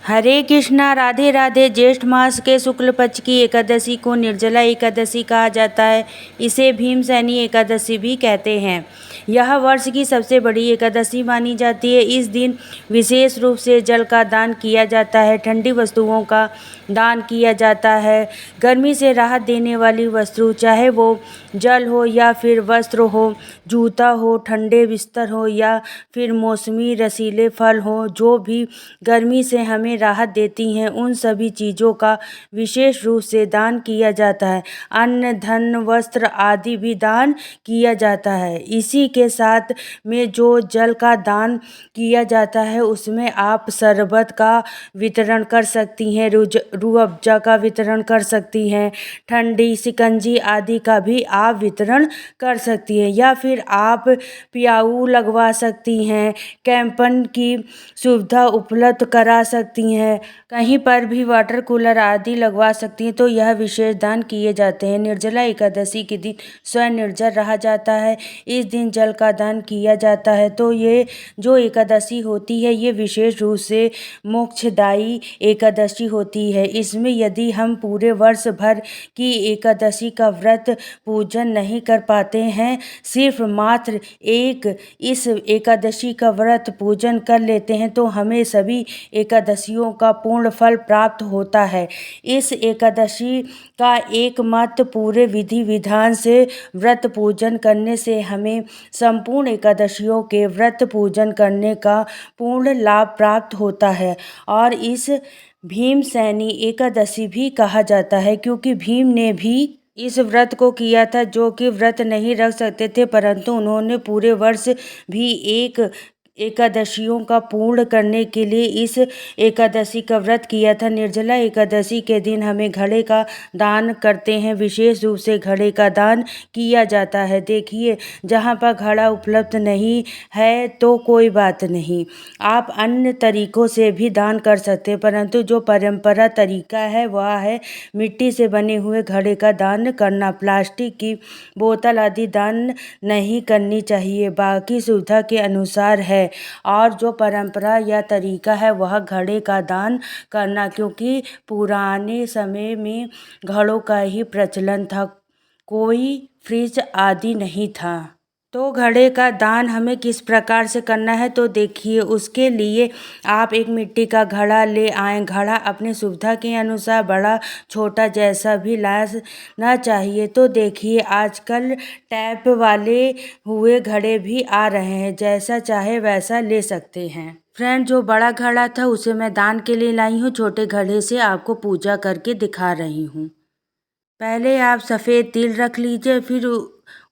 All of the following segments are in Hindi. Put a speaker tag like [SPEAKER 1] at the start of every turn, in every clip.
[SPEAKER 1] हरे कृष्णा, राधे राधे। ज्येष्ठ मास के शुक्ल पक्ष की एकादशी को निर्जला एकादशी कहा जाता है। इसे भीमसेनी एकादशी भी कहते हैं। यह वर्ष की सबसे बड़ी एकादशी मानी जाती है। इस दिन विशेष रूप से जल का दान किया जाता है, ठंडी वस्तुओं का दान किया जाता है। गर्मी से राहत देने वाली वस्तु, चाहे वो जल हो या फिर वस्त्र हो, जूता हो, ठंडे बिस्तर हो या फिर मौसमी रसीले फल हो, जो भी गर्मी से हमें राहत देती हैं, उन सभी चीज़ों का विशेष रूप से दान किया जाता है। अन्न, धन, वस्त्र आदि भी दान किया जाता है। इसी के साथ में जो जल का दान किया जाता है, उसमें आप शरबत का वितरण कर सकती हैं, रूह अफ़ज़ा का वितरण कर सकती हैं, ठंडी शिकंजी आदि का भी आप वितरण कर सकती हैं, या फिर आप पियाऊ लगवा सकती हैं, कैंपन की सुविधा उपलब्ध करा सकती हैं, कहीं पर भी वाटर कूलर आदि लगवा सकती हैं। तो यह विशेष दान किए जाते हैं। निर्जला एकादशी के दिन स्वयं निर्जल रहा जाता है। इस दिन जल का दान किया जाता है। तो ये जो एकादशी होती है, ये विशेष रूप से मोक्षदायी एकादशी होती है। इसमें यदि हम पूरे वर्ष भर की एकादशी का व्रत पूजन नहीं कर पाते हैं, सिर्फ मात्र एक इस एकादशी का व्रत पूजन कर लेते हैं, तो हमें सभी एकादशियों का पूर्ण फल प्राप्त होता है। इस एकादशी का एकमात्र पूरे विधि विधान से व्रत पूजन करने से हमें संपूर्ण एकादशियों के व्रत पूजन करने का पूर्ण लाभ प्राप्त होता है। और इस भीमसेनी एकादशी भी कहा जाता है, क्योंकि भीम ने भी इस व्रत को किया था, जो कि व्रत नहीं रख सकते थे, परंतु उन्होंने पूरे वर्ष भी एक एकादशियों का पूर्ण करने के लिए इस एकादशी का व्रत किया था। निर्जला एकादशी के दिन हमें घड़े का दान करते हैं। विशेष रूप से घड़े का दान किया जाता है। देखिए, जहाँ पर घड़ा उपलब्ध नहीं है तो कोई बात नहीं, आप अन्य तरीकों से भी दान कर सकते हैं, परंतु जो परंपरा तरीका है वह है मिट्टी से बने हुए घड़े का दान करना। प्लास्टिक की बोतल आदि दान नहीं करनी चाहिए। बाकी सुविधा के अनुसार है, और जो परंपरा या तरीका है वह घड़े का दान करना, क्योंकि पुराने समय में घड़ों का ही प्रचलन था, कोई फ्रिज आदि नहीं था। तो घड़े का दान हमें किस प्रकार से करना है, तो देखिए, उसके लिए आप एक मिट्टी का घड़ा ले आएँ। घड़ा अपनी सुविधा के अनुसार बड़ा छोटा जैसा भी लाना चाहिए। तो देखिए, आजकल टैप वाले हुए घड़े भी आ रहे हैं, जैसा चाहे वैसा ले सकते हैं। फ्रेंड, जो बड़ा घड़ा था उसे मैं दान के लिए लाई हूँ, छोटे घड़े से आपको पूजा करके दिखा रही हूँ। पहले आप सफ़ेद तिल रख लीजिए, फिर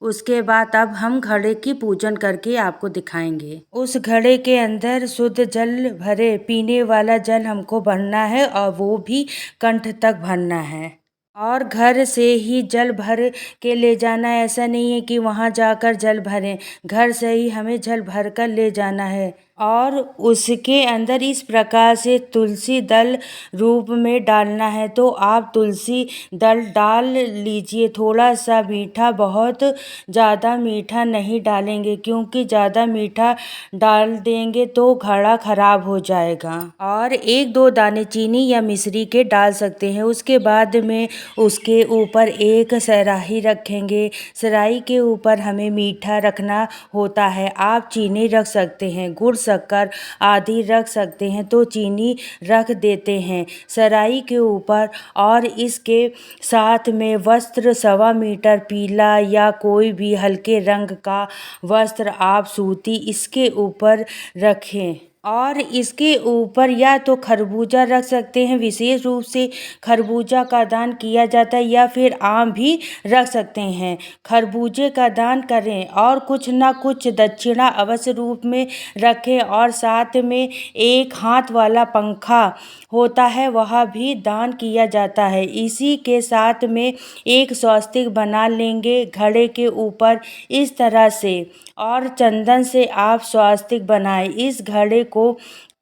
[SPEAKER 1] उसके बाद अब हम घड़े की पूजन करके आपको दिखाएंगे। उस घड़े के अंदर शुद्ध जल भरे, पीने वाला जल हमको भरना है, और वो भी कंठ तक भरना है। और घर से ही जल भर के ले जाना है, ऐसा नहीं है कि वहाँ जाकर जल भरें। घर से ही हमें जल भर कर ले जाना है, और उसके अंदर इस प्रकार से तुलसी दल रूप में डालना है। तो आप तुलसी दल डाल लीजिए। थोड़ा सा मीठा, बहुत ज़्यादा मीठा नहीं डालेंगे, क्योंकि ज़्यादा मीठा डाल देंगे तो घड़ा खराब हो जाएगा। और 1-2 दाने चीनी या मिश्री के डाल सकते हैं। उसके बाद में उसके ऊपर एक सराही रखेंगे। सराही के ऊपर हमें मीठा रखना होता है। आप चीनी रख सकते हैं, गुड़, शक्कर आदि रख सकते हैं, तो चीनी रख देते हैं सराई के ऊपर। और इसके साथ में वस्त्र 1.25 मीटर पीला या कोई भी हल्के रंग का वस्त्र आप सूती इसके ऊपर रखें, और इसके ऊपर या तो खरबूजा रख सकते हैं, विशेष रूप से खरबूजा का दान किया जाता है, या फिर आम भी रख सकते हैं। खरबूजे का दान करें, और कुछ ना कुछ दक्षिणा अवश्य रूप में रखें, और साथ में एक हाथ वाला पंखा होता है, वह भी दान किया जाता है। इसी के साथ में एक स्वस्तिक बना लेंगे घड़े के ऊपर इस तरह से, और चंदन से आप स्वस्तिक बनाएं। इस घड़े को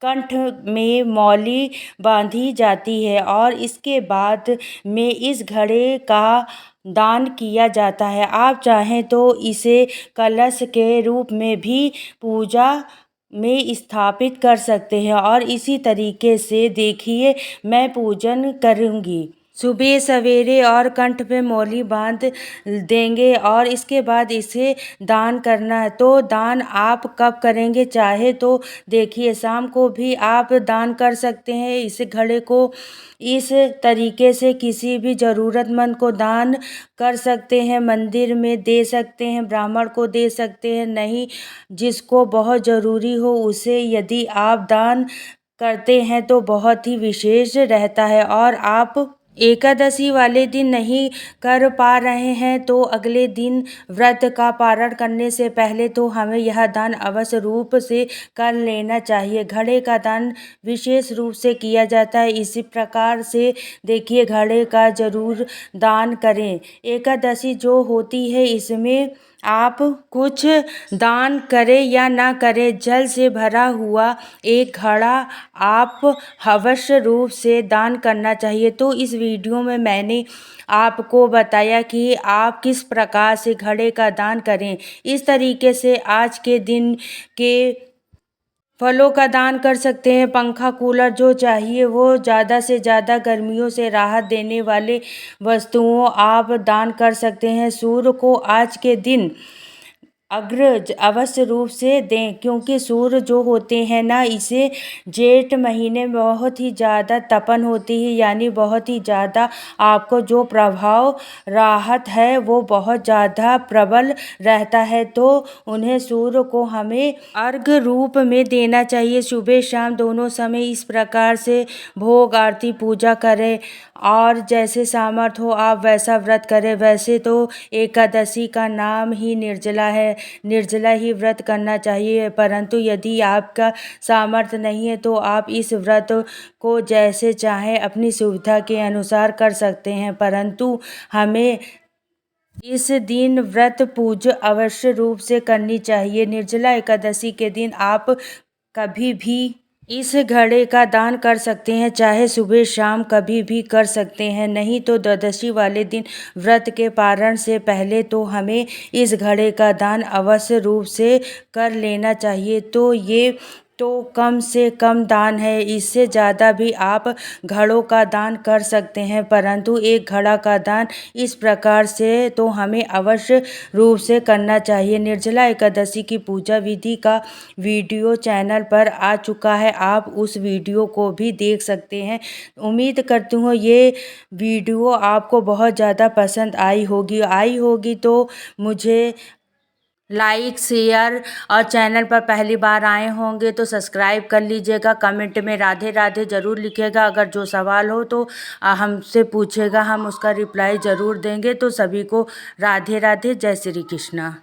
[SPEAKER 1] कंठ में मौली बांधी जाती है, और इसके बाद में इस घड़े का दान किया जाता है। आप चाहें तो इसे कलश के रूप में भी पूजा में स्थापित कर सकते हैं। और इसी तरीके से देखिए मैं पूजन करूँगी सुबह सवेरे और कंठ पे मौली बांध देंगे और इसके बाद इसे दान करना है। तो दान आप कब करेंगे, चाहे तो देखिए शाम को भी आप दान कर सकते हैं इस घड़े को। इस तरीके से किसी भी ज़रूरतमंद को दान कर सकते हैं, मंदिर में दे सकते हैं, ब्राह्मण को दे सकते हैं, नहीं जिसको बहुत ज़रूरी हो उसे यदि आप दान करते हैं तो बहुत ही विशेष रहता है। और आप एकादशी वाले दिन नहीं कर पा रहे हैं तो अगले दिन व्रत का पारण करने से पहले तो हमें यह दान अवश्य रूप से कर लेना चाहिए। घड़े का दान विशेष रूप से किया जाता है, इसी प्रकार से देखिए घड़े का जरूर दान करें। एकादशी जो होती है इसमें आप कुछ दान करें या ना करें, जल से भरा हुआ एक घड़ा आप अवश्य रूप से दान करना चाहिए। तो इस वीडियो में मैंने आपको बताया कि आप किस प्रकार से घड़े का दान करें। इस तरीके से आज के दिन के फलों का दान कर सकते हैं, पंखा कूलर जो चाहिए वो ज़्यादा से ज़्यादा गर्मियों से राहत देने वाले वस्तुओं आप दान कर सकते हैं। सूर्य को आज के दिन अग्र अवश्य रूप से दें, क्योंकि सूर्य जो होते हैं ना इसे जेठ महीने में बहुत ही ज़्यादा तपन होती है, यानी बहुत ही ज़्यादा आपको जो प्रभाव राहत है वो बहुत ज़्यादा प्रबल रहता है। तो उन्हें सूर्य को हमें अर्घ्य रूप में देना चाहिए, सुबह शाम दोनों समय इस प्रकार से भोग आरती पूजा करें। और जैसे सामर्थ्य हो आप वैसा व्रत करें। वैसे तो एकादशी का नाम ही निर्जला है, निर्जला ही व्रत करना चाहिए, परंतु यदि आपका सामर्थ्य नहीं है तो आप इस व्रत को जैसे चाहें अपनी सुविधा के अनुसार कर सकते हैं। परंतु हमें इस दिन व्रत पूजा अवश्य रूप से करनी चाहिए। निर्जला एकादशी के दिन आप कभी भी इस घड़े का दान कर सकते हैं, चाहे सुबह शाम कभी भी कर सकते हैं, नहीं तो द्वादशी वाले दिन व्रत के पारण से पहले तो हमें इस घड़े का दान अवश्य रूप से कर लेना चाहिए। तो ये तो कम से कम दान है, इससे ज़्यादा भी आप घड़ों का दान कर सकते हैं, परंतु एक घड़ा का दान इस प्रकार से तो हमें अवश्य रूप से करना चाहिए। निर्जला एकादशी की पूजा विधि का वीडियो चैनल पर आ चुका है, आप उस वीडियो को भी देख सकते हैं। उम्मीद करती हूँ ये वीडियो आपको बहुत ज़्यादा पसंद आई होगी तो मुझे लाइक शेयर और चैनल पर पहली बार आए होंगे तो सब्सक्राइब कर लीजिएगा। कमेंट में राधे राधे ज़रूर लिखिएगा। अगर जो सवाल हो तो हमसे पूछेगा, हम उसका रिप्लाई ज़रूर देंगे। तो सभी को राधे राधे, जय श्री कृष्णा।